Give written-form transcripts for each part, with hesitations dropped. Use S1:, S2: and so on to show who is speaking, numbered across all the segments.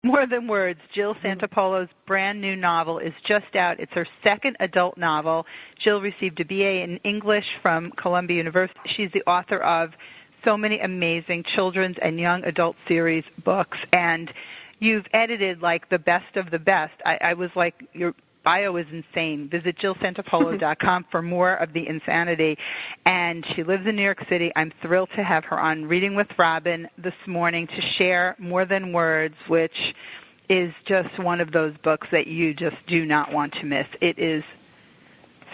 S1: More Than Words, Jill Santopolo's brand new novel is just out. It's her second adult novel. Jill received a BA in English from Columbia University. She's the author of so many amazing children's and young adult series books, and you've edited like the best of the best. I was like, your bio is insane. Visit JillSantopolo.com for more of the insanity. And she lives in New York City. I'm thrilled to have her on Reading with Robin this morning to share More Than Words, which is just one of those books that you just do not want to miss. It is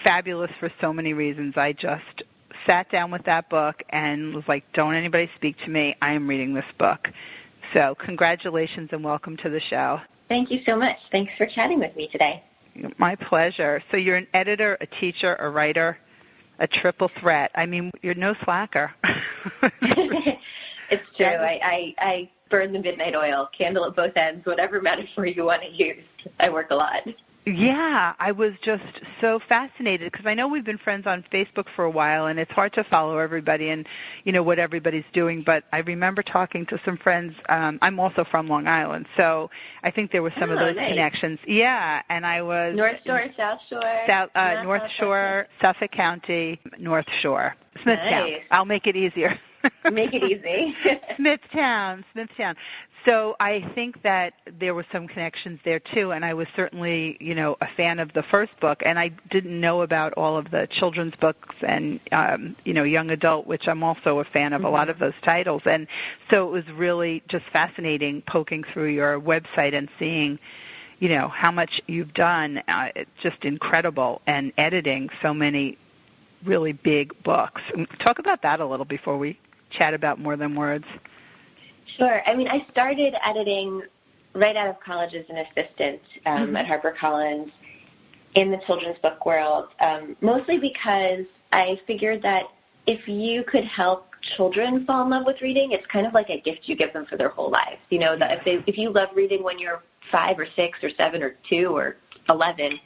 S1: fabulous for so many reasons. I just sat down with that book and was like, don't anybody speak to me. I am reading this book. So congratulations and welcome to the show.
S2: Thank you so much. Thanks for chatting with me today.
S1: My pleasure. So you're an editor, a teacher, a writer, a triple threat. I mean, you're no slacker.
S2: It's true. I burn the midnight oil, candle at both ends, whatever metaphor you want to use. I work a lot.
S1: Yeah, I was just so fascinated because I know we've been friends on Facebook for a while, and it's hard to follow everybody and, you know, what everybody's doing. But I remember talking to some friends. I'm also from Long Island, so I think there were some of those connections. Yeah, and I was
S2: North Shore, South Shore,
S1: North Shore, Suffolk County, North Shore, Smithtown.
S2: Nice.
S1: I'll make it easier.
S2: Make it easy.
S1: Smithtown. So I think that there were some connections there too, and I was certainly, you know, a fan of the first book, and I didn't know about all of the children's books and, you know, young adult, which I'm also a fan of a lot of those titles. And so it was really just fascinating poking through your website and seeing, you know, how much you've done. It's just incredible, and editing so many really big books. Talk about that a little before we chat about More Than Words.
S2: Sure. I mean, I started editing right out of college as an assistant at HarperCollins in the children's book world, mostly because I figured that if you could help children fall in love with reading, it's kind of like a gift you give them for their whole lives. You know, that if you love reading when you're 5 or 6 or 7 or 2 or 11,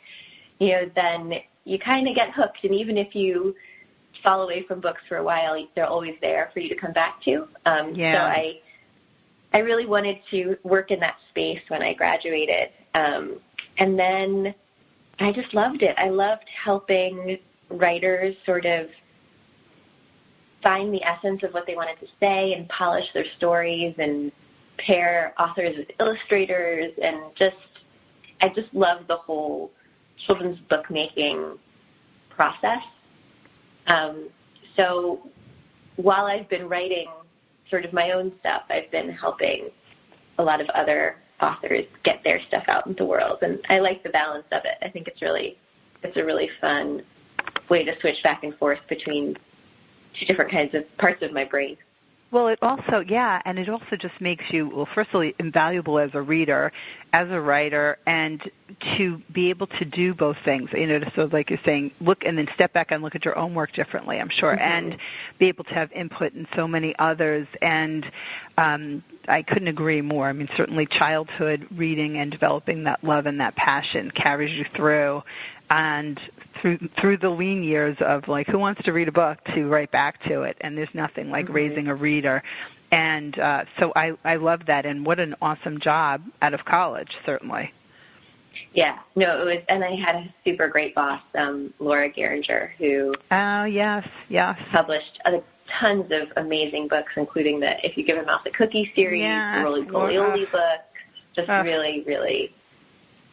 S2: you know, then you kind of get hooked. And even if you fall away from books for a while, they're always there for you to come back to. So I really wanted to work in that space when I graduated. And then I just loved it. I loved helping writers sort of find the essence of what they wanted to say and polish their stories and pair authors with illustrators, and I just love the whole children's bookmaking process. So while I've been writing sort of my own stuff, I've been helping a lot of other authors get their stuff out into the world, and I like the balance of it. I think it's a really fun way to switch back and forth between two different kinds of parts of my brain.
S1: Well, it also, and it also just makes you, well, firstly, invaluable as a reader, as a writer, and to be able to do both things, you know, so like you're saying, look and then step back and look at your own work differently, I'm sure, and be able to have input in so many others. And I couldn't agree more. I mean, certainly childhood reading and developing that love and that passion carries you through, and through the lean years of like, who wants to read a book, to right back to it, and there's nothing like raising a reader. And so I love that, and what an awesome job out of college, certainly.
S2: Yeah, no, it was, and I had a super great boss, Laura Geringer, who published tons of amazing books, including the If You Give a Mouse a Cookie series, the Roly Poly Oly book, just really, really,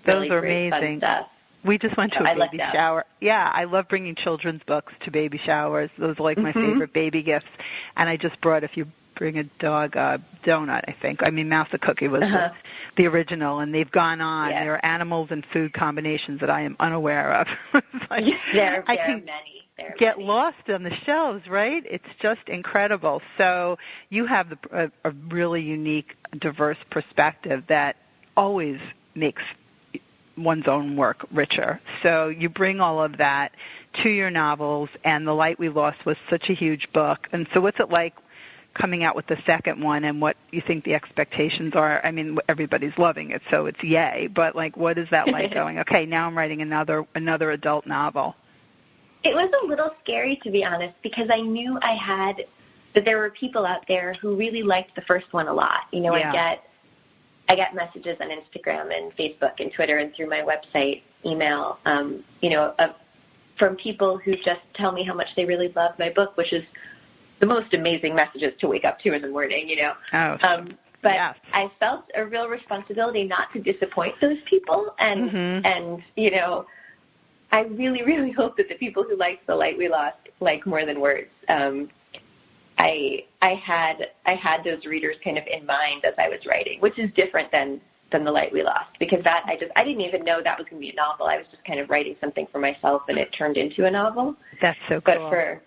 S1: those are
S2: great,
S1: amazing.
S2: Fun stuff.
S1: We just went to a baby shower. Yeah, I love bringing children's books to baby showers. Those are like my favorite baby gifts. And I just brought, if you bring a dog a donut, I think. I mean, Mouse a Cookie was the original, and they've gone on. There are animals and food combinations that I am unaware of.
S2: Like, there are many.
S1: Get lost on the shelves, right? It's just incredible. So you have a really unique, diverse perspective that always makes one's own work richer. So you bring all of that to your novels, and The Light We Lost was such a huge book. And so what's it like coming out with the second one, and what you think the expectations are? I mean, everybody's loving it, so it's yay. But like, what is that like going, okay, now I'm writing another adult novel?
S2: It was a little scary, to be honest, because I knew that there were people out there who really liked the first one a lot. You know, I get I get messages on Instagram and Facebook and Twitter and through my website, email, from people who just tell me how much they really love my book, which is the most amazing messages to wake up to in the morning,
S1: Oh,
S2: but
S1: yes.
S2: I felt a real responsibility not to disappoint those people. And I really, really hope that the people who liked The Light We Lost like More Than Words. I had those readers kind of in mind as I was writing, which is different than The Light We Lost, because I didn't even know that was going to be a novel. I was just kind of writing something for myself, and it turned into a novel.
S1: That's so
S2: But
S1: cool.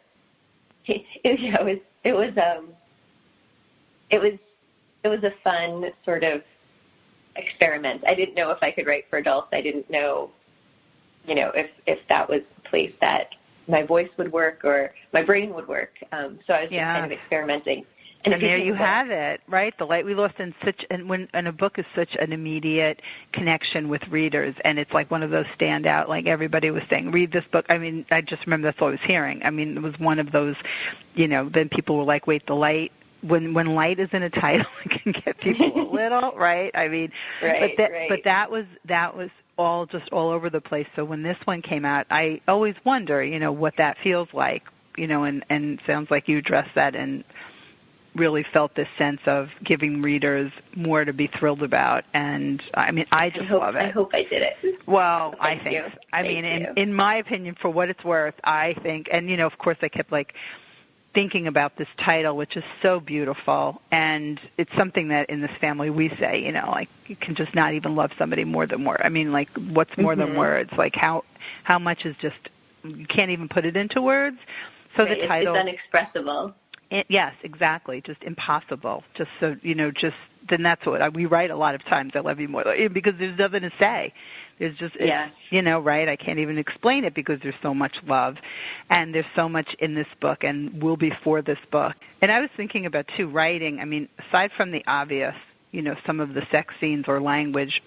S2: it was a fun sort of experiment. I didn't know if I could write for adults. I didn't know, if that was a place that my voice would work or my brain would work. So I was just kind of experimenting.
S1: And there you have it, right? The Light We Lost, and a book is such an immediate connection with readers, and it's like one of those standout, like everybody was saying, read this book. I mean, I just remember that's all I was hearing. I mean, it was one of those, then people were like, wait, the light. When light is in a title, it can get people a little, right? I mean, but that was all just all over the place. So when this one came out, I always wonder, what that feels like, and it sounds like you addressed that and really felt this sense of giving readers more to be thrilled about. And I mean, I love it.
S2: I hope I did it.
S1: Well,
S2: Thank you.
S1: In my opinion, for what it's worth, I think, and of course I kept thinking about this title, which is so beautiful, and it's something that in this family we say, you can just not even love somebody more than words. I mean, what's more than words? Like how much is just, you can't even put it into words. So the title,
S2: it's unexpressive.
S1: Yes, exactly. Just impossible. Just so, then that's what we write a lot of times. I love you more, because there's nothing to say. There's just, right? I can't even explain it because there's so much love, and there's so much in this book and will be for this book. And I was thinking about, too, writing. I mean, aside from the obvious, some of the sex scenes or language,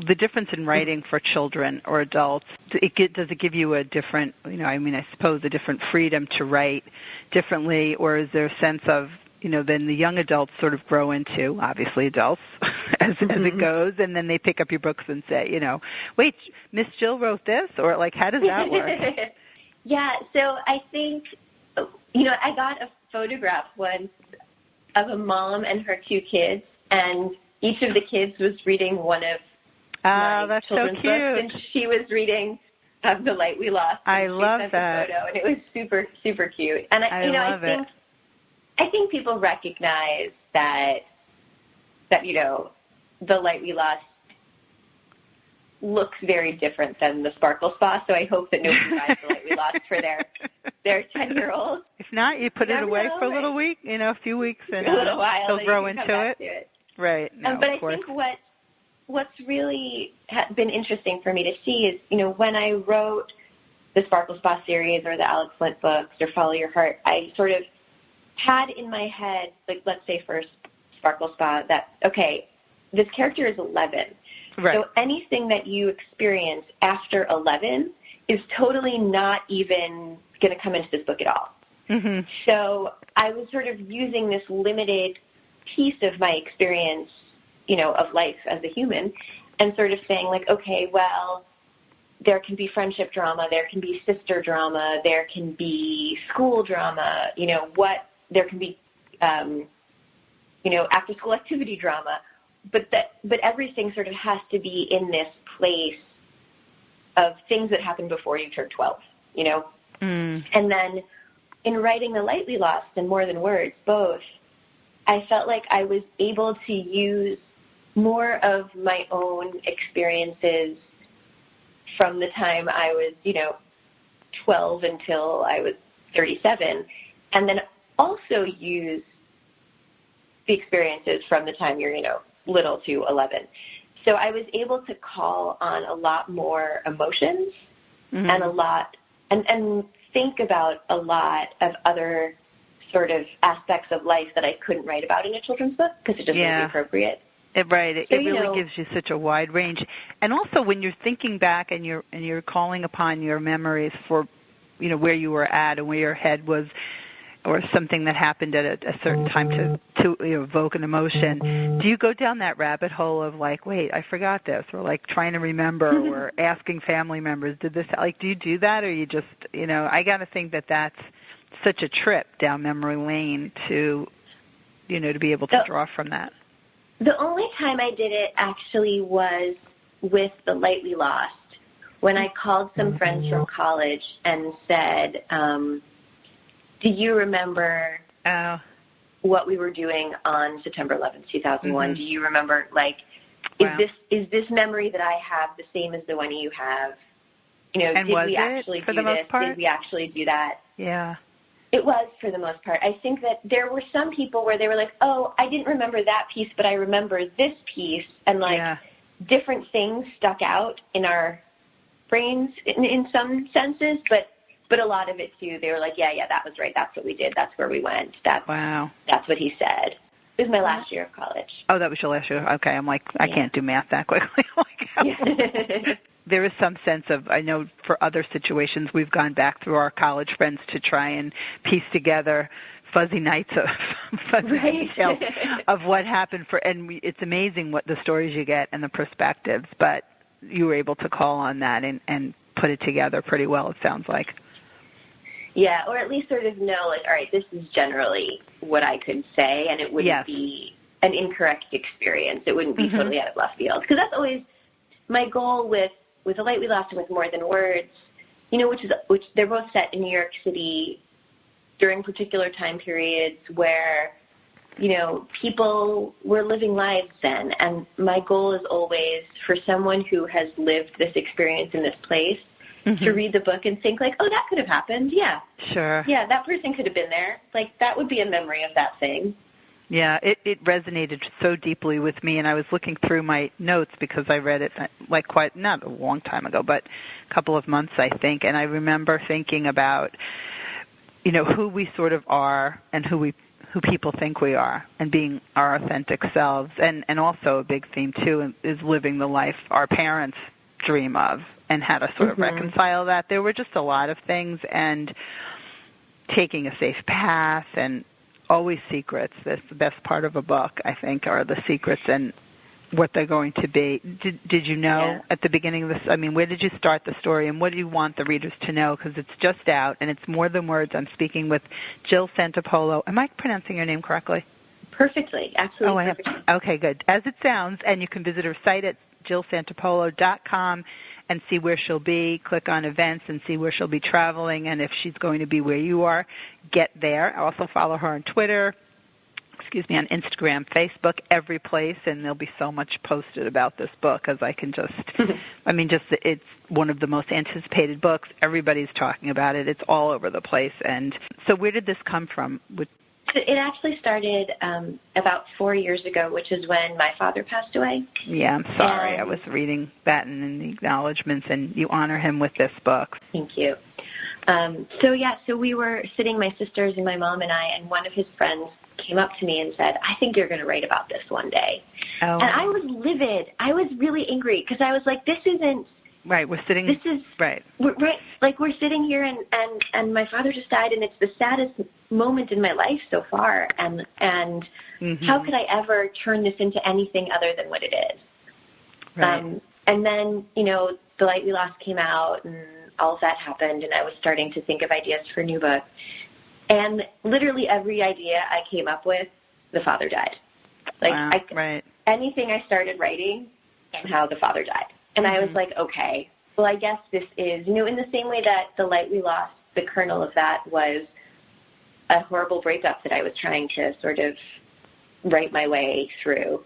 S1: the difference in writing for children or adults, does it give you a different, I suppose a different freedom to write differently, or is there a sense of, then the young adults sort of grow into, obviously adults, as it goes, and then they pick up your books and say, wait, Miss Jill wrote this? Or, how does that work?
S2: Yeah, so I think, I got a photograph once of a mom and her two kids, and each of the kids was reading one of my children's books, and she was reading The Light We Lost.
S1: I love that.
S2: Photo, and it was super, super cute. And I think people recognize that The Light We Lost looks very different than the Sparkle Spa, so I hope that nobody buys The Light We Lost for their 10-year-old.
S1: If not, you put it away for a little week, a few weeks, and
S2: a little while,
S1: they'll grow into
S2: it.
S1: Right. No,
S2: but
S1: I
S2: think what's really been interesting for me to see is, when I wrote the Sparkle Spa series or the Alex Flint books or Follow Your Heart, I sort of had in my head, let's say for Sparkle Spa, that, okay, this character is 11.
S1: Right.
S2: So anything that you experience after 11 is totally not even going to come into this book at all.
S1: Mm-hmm.
S2: So I was sort of using this limited piece of my experience, of life as a human, and sort of saying, okay, well, there can be friendship drama, there can be sister drama, there can be school drama, there can be, after-school activity drama, but everything sort of has to be in this place of things that happened before you turned 12, And then in writing The Light We Lost and More Than Words, both, I felt like I was able to use more of my own experiences from the time I was, 12 until I was 37, and then also use the experiences from the time you're, little to 11. So I was able to call on a lot more emotions and and think about a lot of other sort of aspects of life that I couldn't write about in a children's book because it just wouldn't be appropriate.
S1: It really gives you such a wide range. And also when you're thinking back and you're calling upon your memories for, where you were at and where your head was, or something that happened at a certain time to evoke an emotion, do you go down that rabbit hole of like, wait, I forgot this, or like trying to remember, or asking family members, did this, like, do you do that, or you just, I got to think that that's such a trip down memory lane to, to be able to draw from that.
S2: The only time I did it actually was with The Light We Lost, when I called some friends from college and said, do you remember what we were doing on September 11th, 2001? Mm-hmm. Do you remember, is this memory that I have the same as the one you have?
S1: And
S2: did
S1: was
S2: we
S1: it
S2: actually
S1: for
S2: do
S1: the most
S2: this?
S1: part?
S2: Did we actually do that?
S1: Yeah.
S2: It was for the most part. I think that there were some people where they were like, oh, I didn't remember that piece, but I remember this piece. And, different things stuck out in our brains in some senses. But a lot of it, too, they were like, yeah, that was right. That's what we did. That's where we went. That's what he said. It was my last year of college.
S1: Oh, that was your last year? Okay. I'm like, I can't do math that quickly. There is some sense of, I know for other situations, we've gone back through our college friends to try and piece together fuzzy nights of details of what happened it's amazing what the stories you get and the perspectives, but you were able to call on that and put it together pretty well, it sounds like.
S2: Yeah, or at least sort of know, all right, this is generally what I could say, and it wouldn't be an incorrect experience. It wouldn't be totally out of left field. Because that's always my goal with The Light We Lost and with More Than Words, which they're both set in New York City during particular time periods where, people were living lives then. And my goal is always for someone who has lived this experience in this place to read the book and think oh, that could have happened. Yeah.
S1: Sure.
S2: Yeah, that person could have been there. That would be a memory of that thing.
S1: Yeah, it resonated so deeply with me, and I was looking through my notes because I read it not a long time ago, but a couple of months, I think, and I remember thinking about, who we sort of are and who people think we are, and being our authentic selves, and also a big theme too is living the life our parents dream of, and how to sort of reconcile that. There were just a lot of things, and taking a safe path, and always secrets. That's the best part of a book, I think, are the secrets and what they're going to be. Did you know at the beginning of this? I mean, where did you start the story, and what do you want the readers to know? Because it's just out, and it's More Than Words. I'm speaking with Jill Santopolo. Am I pronouncing your name correctly?
S2: Perfectly. Absolutely perfectly.
S1: Okay, good. As it sounds, and you can visit her site at jillsantopolo.com and see where she'll be. Click on events and see where she'll be traveling, and if she's going to be where you are, get there. Also follow her on Twitter, on Instagram, Facebook, every place, and there'll be so much posted about this book as I can just, it's one of the most anticipated books. Everybody's talking about it. It's all over the place. And so where did this come from?
S2: It actually started about 4 years ago, which is when my father passed away.
S1: Yeah, I'm sorry. I was reading that in the acknowledgments, and you honor him with this book.
S2: Thank you. So we were sitting, my sisters and my mom and I, and one of his friends came up to me and said, I think you're going to write about this one day. Oh. And I was livid. I was really angry because I was like, this isn't.
S1: Right, we're sitting. This is right.
S2: We're sitting here, and my father just died, and it's the saddest moment in my life so far. And how could I ever turn this into anything other than what it is?
S1: Right.
S2: And then The Light We Lost came out, and all of that happened, and I was starting to think of ideas for a new book. And literally every idea I came up with, the father died. Anything I started writing, somehow the father died. And I was like, okay, well, I guess this is, in the same way that The Light We Lost, the kernel of that was a horrible breakup that I was trying to sort of write my way through.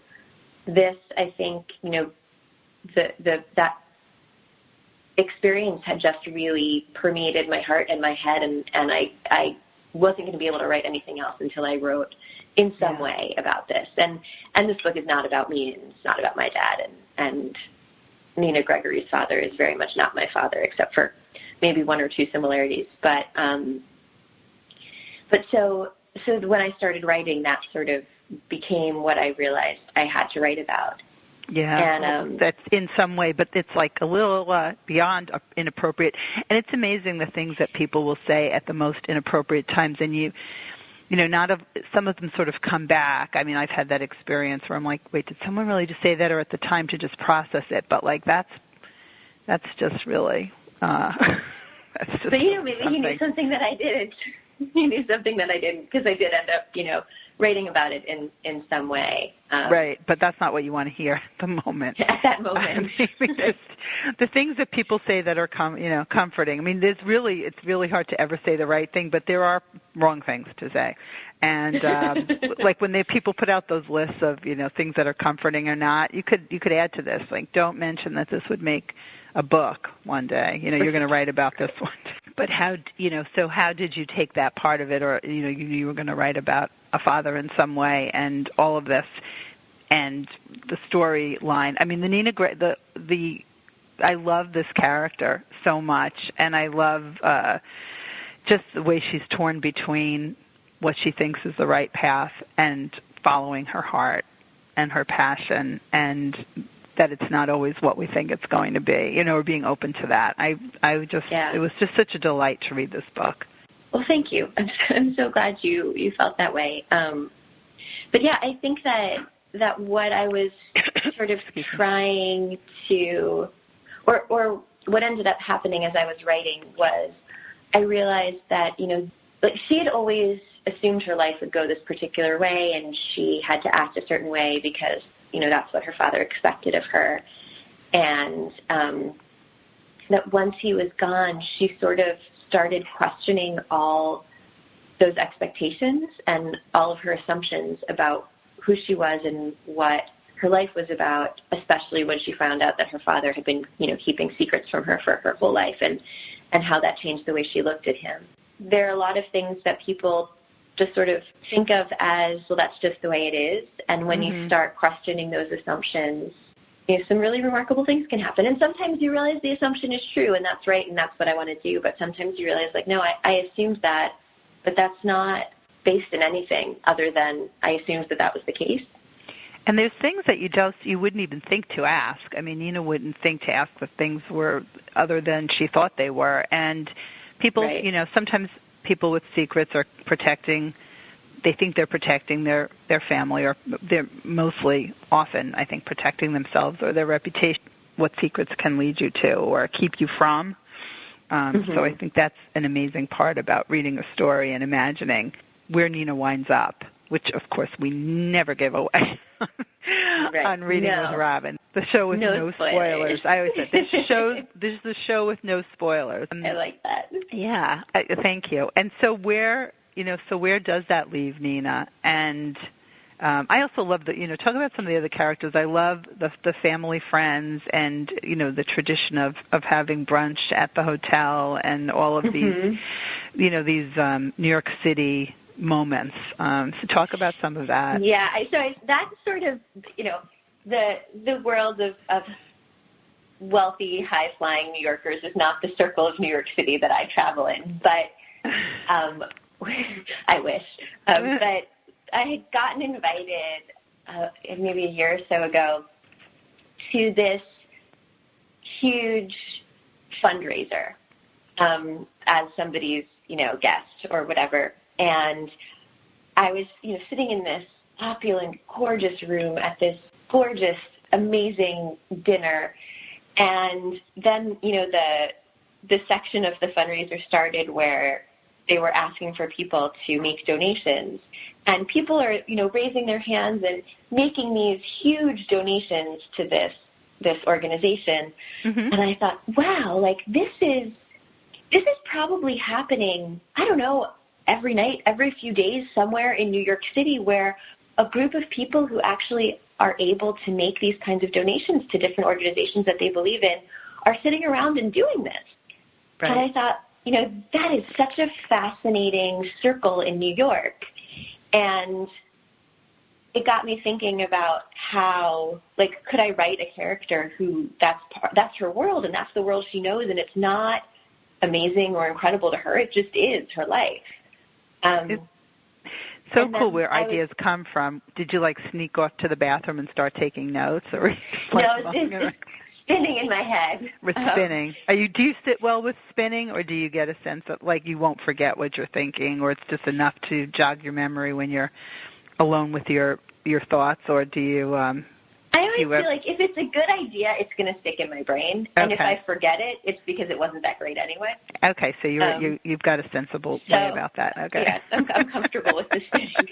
S2: This, I think, that experience had just really permeated my heart and my head, and I wasn't going to be able to write anything else until I wrote in some way about this. And this book is not about me, and it's not about my dad, and Nina Gregory's father is very much not my father, except for maybe one or two similarities. But so when I started writing, that sort of became what I realized I had to write about.
S1: Yeah, and, that's in some way, but it's like a little beyond inappropriate. And it's amazing the things that people will say at the most inappropriate times. And some of them sort of come back. I mean, I've had that experience where I'm like, wait, did someone really just say that, or at the time to just process it? But like that's just really that's just.
S2: But maybe you knew something that I didn't. You knew something that I didn't, because I did end up, writing about it in some way.
S1: Right, but that's not what you want to hear at the moment.
S2: At that moment.
S1: The things that people say that are comforting. I mean, it's really hard to ever say the right thing, but there are wrong things to say. And like when people put out those lists of things that are comforting or not, you could add to this, like, don't mention that this would make a book one day. You're going to write about this one. But how did you take that part of it, or you were going to write about a father in some way, and all of this, and the storyline? I mean, the Nina Gray, I love this character so much, and I love just the way she's torn between what she thinks is the right path and following her heart and her passion, and that it's not always what we think it's going to be, or being open to that. It was just such a delight to read this book.
S2: Well, thank you. I'm so glad you felt that way. But yeah, I think that what I was sort of trying to, or what ended up happening as I was writing was I realized that, like she had always assumed her life would go this particular way, and she had to act a certain way because that's what her father expected of her. And that once he was gone, she sort of started questioning all those expectations and all of her assumptions about who she was and what her life was about, especially when she found out that her father had been, keeping secrets from her for her whole life, and how that changed the way she looked at him. There are a lot of things that people just sort of think of as, well, that's just the way it is. And when you start questioning those assumptions, some really remarkable things can happen. And sometimes you realize the assumption is true, and that's right, and that's what I want to do. But sometimes you realize, like, no, I assumed that, but that's not based in anything other than I assumed that was the case.
S1: And there's things that you wouldn't even think to ask. I mean, Nina wouldn't think to ask if things were other than she thought they were. And people,
S2: right.
S1: Sometimes people with secrets are they think they're protecting their family, or they're mostly often, I think, protecting themselves or their reputation, what secrets can lead you to or keep you from. So I think that's an amazing part about reading a story and imagining where Nina winds up, which, of course, we never give away on Reading with Robin. The show with no spoilers. I always said, this is the show with no spoilers.
S2: I like that.
S1: Yeah, thank you. And so where does that leave Nina? And I also love talk about some of the other characters. I love the family friends and, the tradition of having brunch at the hotel and all of these, these New York City moments. So talk about some of that.
S2: Yeah, that's sort of, the world of wealthy, high-flying New Yorkers is not the circle of New York City that I travel in, but I wish. But I had gotten invited maybe a year or so ago to this huge fundraiser as somebody's, guest or whatever. And I was, sitting in this opulent, gorgeous room at this gorgeous, amazing dinner. And then, the section of the fundraiser started where they were asking for people to make donations. And people are, raising their hands and making these huge donations to this organization. And I thought, wow, like this is probably happening, I don't know, every night, every few days somewhere in New York City, where a group of people who actually are able to make these kinds of donations to different organizations that they believe in are sitting around and doing this. Right. And I thought, that is such a fascinating circle in New York. And it got me thinking about how, could I write a character who that's her world and that's the world she knows, and it's not amazing or incredible to her. It just is her life.
S1: It's so cool where ideas come from. Did you sneak off to the bathroom and start taking notes, or
S2: no? spinning in my head.
S1: With spinning. Do you sit well with spinning, or do you get a sense of, like, you won't forget what you're thinking, or it's just enough to jog your memory when you're alone with your thoughts, or do you... I
S2: always feel like if it's a good idea, it's going to stick in my brain. And if I forget it, it's because it wasn't that great anyway.
S1: Okay, so you've got a sensible way about that. Okay.
S2: Yes, I'm comfortable with the spinning.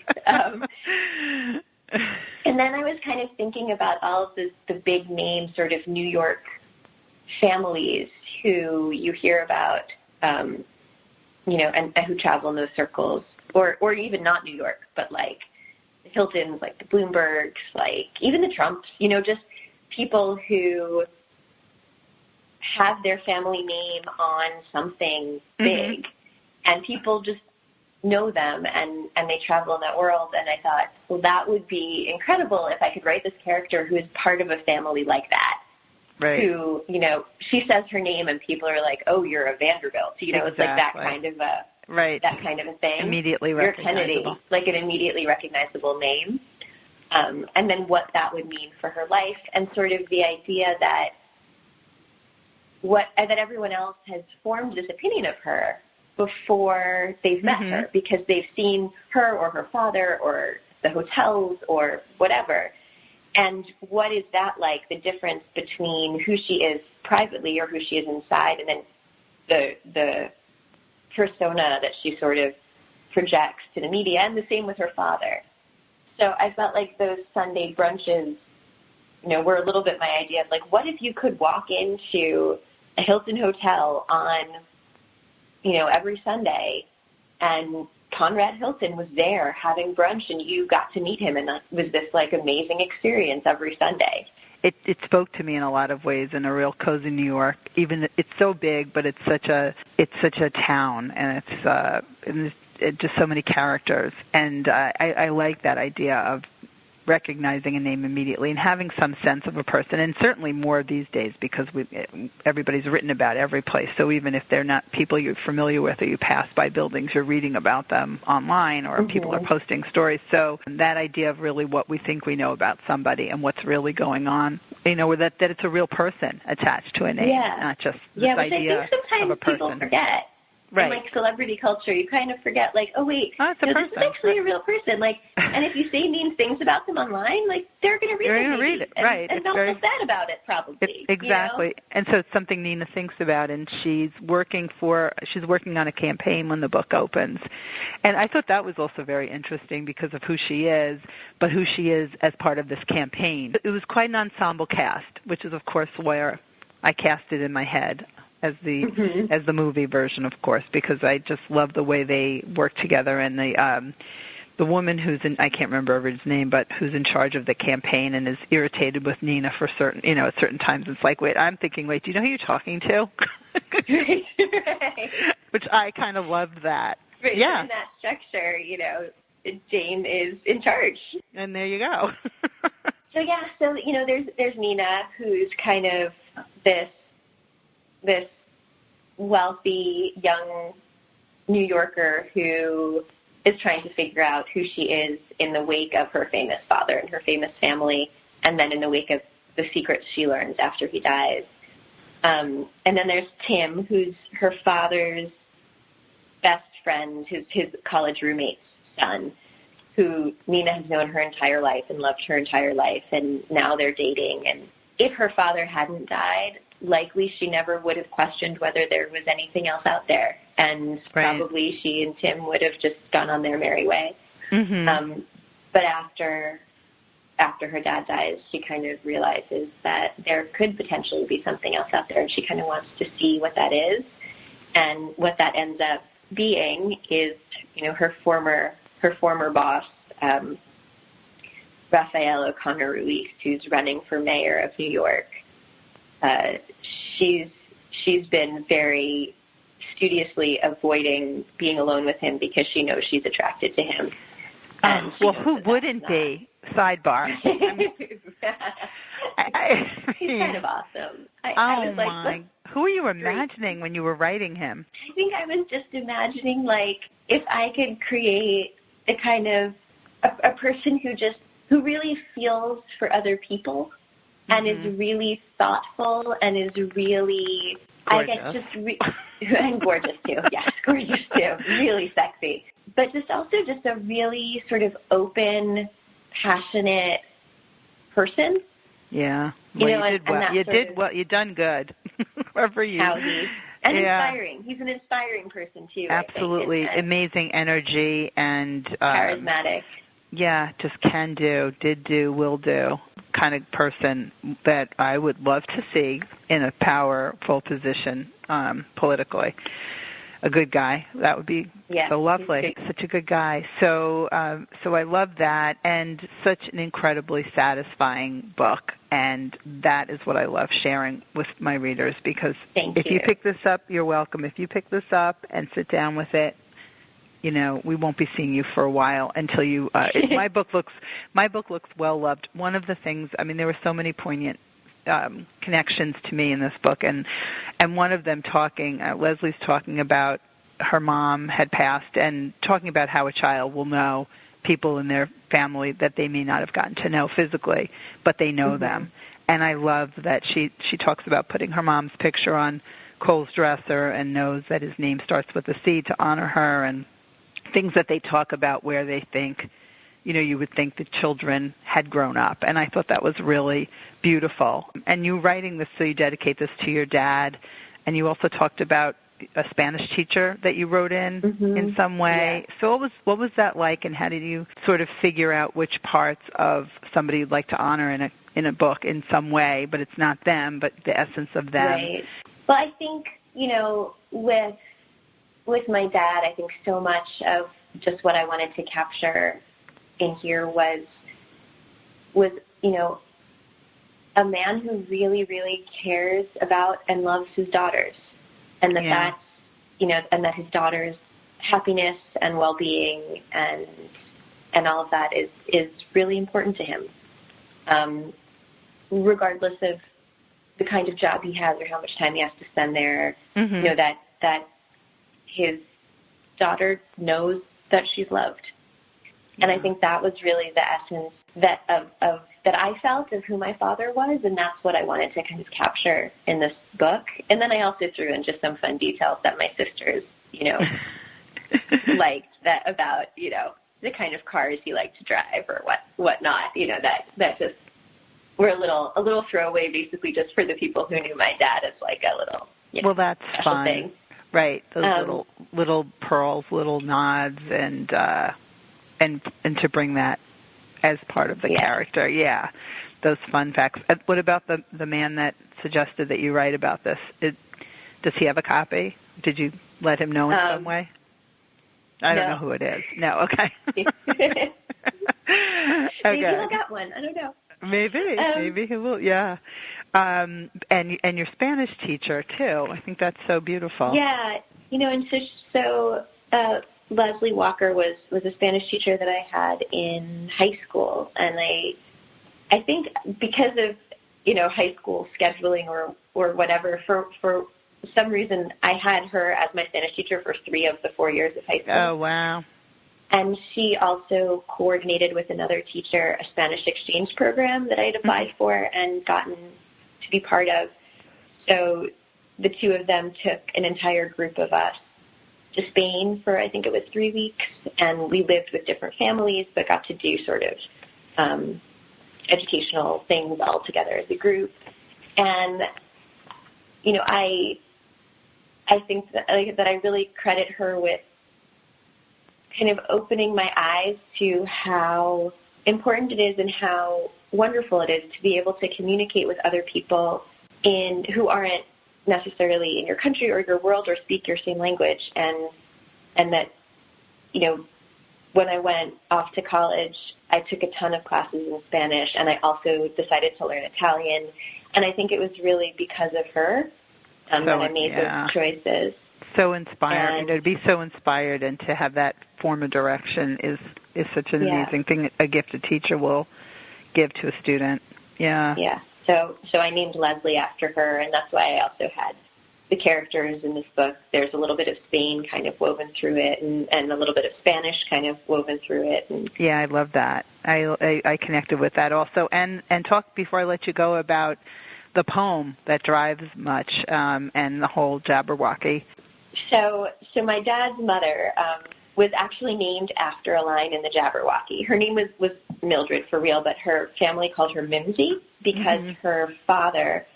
S2: And then I was kind of thinking about all of the big name sort of New York families who you hear about, and who travel in those circles, or even not New York, but like the Hiltons, like the Bloombergs, like even the Trumps, just people who have their family name on something big, and people just know them and they travel in that world. And I thought, well, that would be incredible if I could write this character who is part of a family like that.
S1: Right.
S2: Who, she says her name and people are like, oh, you're a Vanderbilt. It's like that kind of that kind of a thing.
S1: Immediately recognizable.
S2: You're Kennedy, like an immediately recognizable name. And then what that would mean for her life, and sort of the idea that that everyone else has formed this opinion of her before they've met her, because they've seen her or her father or the hotels or whatever. And what is that like, the difference between who she is privately or who she is inside, and then the persona that she sort of projects to the media, and the same with her father. So I felt like those Sunday brunches, were a little bit my idea of like, what if you could walk into a Hilton hotel on every Sunday, and Conrad Hilton was there having brunch, and you got to meet him, and that was this like amazing experience every Sunday.
S1: It spoke to me in a lot of ways, in a real cozy New York. Even it's so big, but it's such a town, and it's just so many characters, and I like that idea of recognizing a name immediately and having some sense of a person, and certainly more these days because everybody's written about every place. So even if they're not people you're familiar with or you pass by buildings, you're reading about them online, or people are posting stories. So that idea of really what we think we know about somebody and what's really going on, that it's a real person attached to a name, not just this idea
S2: I think sometimes
S1: of a person.
S2: People forget.
S1: Right.
S2: In, like, celebrity culture, you kind of forget, like, oh, wait,
S1: this
S2: is actually a real person. Like, and if you say mean things about them online, like, they're going to read it. They're going to read it,
S1: right.
S2: And they'll feel sad about it, probably.
S1: Exactly. And so it's something Nina thinks about, and she's working on a campaign when the book opens. And I thought that was also very interesting because of who she is, but who she is as part of this campaign. It was quite an ensemble cast, which is, of course, where I cast it in my head as the movie version, of course, because I just love the way they work together. And the woman who's I can't remember everybody's name, but who's in charge of the campaign and is irritated with Nina for at certain times. It's like, I'm thinking, do you know who you're talking to?
S2: Right.
S1: Which I kind of loved that.
S2: Right.
S1: Yeah.
S2: In that structure, Jane is in charge.
S1: And there you go.
S2: So there's Nina, who's kind of this wealthy young New Yorker who is trying to figure out who she is in the wake of her famous father and her famous family, and then in the wake of the secrets she learns after he dies. And then there's Tim, who's her father's best friend, his college roommate's son, who Nina has known her entire life and loved her entire life, and now they're dating. And if her father hadn't died, likely she never would have questioned whether there was anything else out there, and probably she and Tim would have just gone on their merry way. But after her dad dies, she kind of realizes that there could potentially be something else out there, and she kind of wants to see what that is. And what that ends up being is, her former boss, Rafael O'Connor Ruiz, who's running for mayor of New York. She's been very studiously avoiding being alone with him because she knows she's attracted to him. And
S1: who wouldn't be? Sidebar.
S2: He's kind of awesome.
S1: I was like, who were you imagining when you were writing him?
S2: I think I was just imagining, like, if I could create a kind of a person who really feels for other people. and is really thoughtful and is really,
S1: gorgeous.
S2: I get just, and gorgeous too, yes, gorgeous too, really sexy. But just also just a really sort of open, passionate person.
S1: Yeah. Well, you did well. You did well. You done good. Wherever you.
S2: And inspiring. He's an inspiring person too.
S1: Absolutely. Amazing energy and
S2: charismatic.
S1: Yeah, just can do, did do, will do kind of person that I would love to see in a powerful position politically. A good guy. That would be so lovely. Such a good guy. So I love that, and such an incredibly satisfying book. And that is what I love sharing with my readers, because if you pick this up, you're welcome. If you pick this up and sit down with it, we won't be seeing you for a while until you. My book looks well loved. One of the things, there were so many poignant connections to me in this book, and one of them Leslie's talking about her mom had passed, and talking about how a child will know people in their family that they may not have gotten to know physically, but they know them. And I love that she talks about putting her mom's picture on Cole's dresser and knows that his name starts with a C to honor her, and things that they talk about where they think, you would think the children had grown up. And I thought that was really beautiful. And you writing this, so you dedicate this to your dad, and you also talked about a Spanish teacher that you wrote in some way. Yeah. So what was that like, and how did you sort of figure out which parts of somebody you'd like to honor in a book in some way, but it's not them, but the essence of them?
S2: Right. Well, I think, with my dad, I think so much of just what I wanted to capture in here was a man who really, really cares about and loves his daughters, and that's and that his daughters' happiness and well-being and all of that is really important to him, regardless of the kind of job he has or how much time he has to spend there. That his daughter knows that she's loved. And I think that was really the essence that I felt of who my father was, and that's what I wanted to kind of capture in this book. And then I also threw in just some fun details that my sisters, liked that about, the kind of cars he liked to drive or whatnot, that just were a little throwaway, basically just for the people who knew my dad as like a little
S1: well, that's
S2: special
S1: fun.
S2: Thing.
S1: Right, those little pearls, little nods, and to bring that as part of the character. Yeah, those fun facts. What about the man that suggested that you write about this? Does he have a copy? Did you let him know in some way? I don't know who it is. No, okay.
S2: Maybe he'll get one. I don't know.
S1: Maybe he will. Yeah, and your Spanish teacher too. I think that's so beautiful.
S2: Yeah, and so Leslie Walker was a Spanish teacher that I had in high school, and I think because of high school scheduling or whatever, for some reason I had her as my Spanish teacher for 3 of the 4 years of high school.
S1: Oh wow.
S2: And she also coordinated with another teacher a Spanish exchange program that I had applied for and gotten to be part of. So the two of them took an entire group of us to Spain for, I think it was 3 weeks, and we lived with different families but got to do sort of educational things all together as a group. And, I think that I really credit her with kind of opening my eyes to how important it is and how wonderful it is to be able to communicate with other people who aren't necessarily in your country or your world or speak your same language, and that, when I went off to college, I took a ton of classes in Spanish, and I also decided to learn Italian, and I think it was really because of her that I made those choices.
S1: So inspired, to be so inspired and to have that form of direction is such an amazing thing. A gift a teacher will give to a student. Yeah.
S2: Yeah. So I named Leslie after her, and that's why I also had the characters in this book. There's a little bit of Spain kind of woven through it, and a little bit of Spanish kind of woven through it. And
S1: yeah, I love that. I connected with that also. And talk, before I let you go, about the poem that drives much and the whole Jabberwocky.
S2: So my dad's mother was actually named after a line in the Jabberwocky. Her name was Mildred for real, but her family called her Mimsy because her father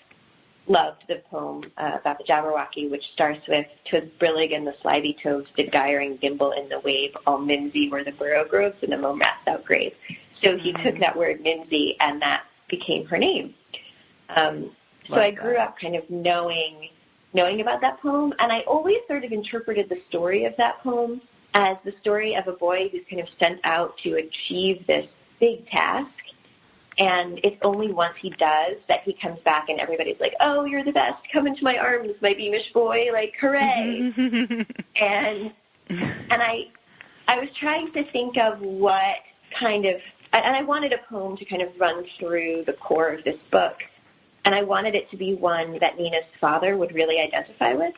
S2: loved the poem about the Jabberwocky, which starts with "'Twas brillig and the slithy toves did gyre and gimble in the wave, all mimsy were the burrow groves and the mome rats outgrave." So he took that word Mimsy, and that became her name. So I grew up kind of knowing about that poem, and I always sort of interpreted the story of that poem as the story of a boy who's kind of sent out to achieve this big task. And it's only once he does that he comes back and everybody's like, "Oh, you're the best. Come into my arms, my beamish boy. Like, hooray." and I was trying to think of what kind of, and I wanted a poem to kind of run through the core of this book. And I wanted it to be one that Nina's father would really identify with.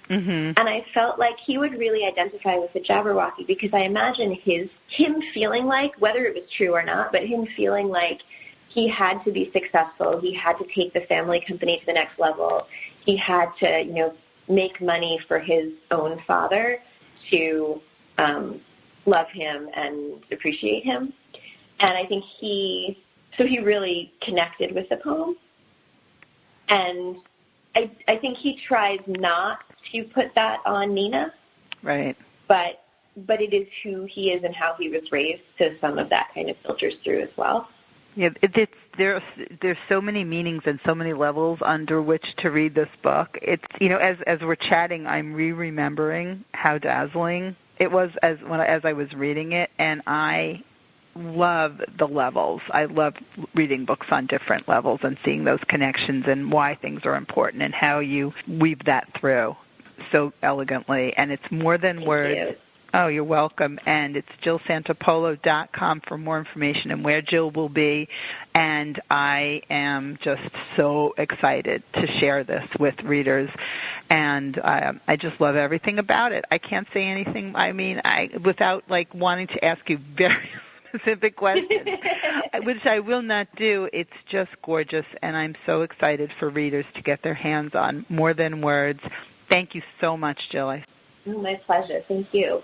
S2: And I felt like he would really identify with the Jabberwocky because I imagine him feeling like, whether it was true or not, but him feeling like he had to be successful. He had to take the family company to the next level. He had to, make money for his own father to love him and appreciate him. And I think he really connected with the poem. And I think he tries not to put that on Nina.
S1: Right.
S2: But it is who he is and how he was raised, so some of that kind of filters through as well.
S1: Yeah, there's so many meanings and so many levels under which to read this book. It's, as we're chatting, I'm remembering how dazzling it was as I was reading it, and I love the levels. I love reading books on different levels and seeing those connections and why things are important and how you weave that through so elegantly. And it's more than words.
S2: Thank you.
S1: Oh, you're welcome. And it's JillSantopolo.com for more information and where Jill will be. And I am just so excited to share this with readers. And I just love everything about it. I can't say anything, without wanting to ask you very specific questions, which I will not do. It's just gorgeous, and I'm so excited for readers to get their hands on More Than Words. Thank you so much, Jill.
S2: My pleasure. Thank you.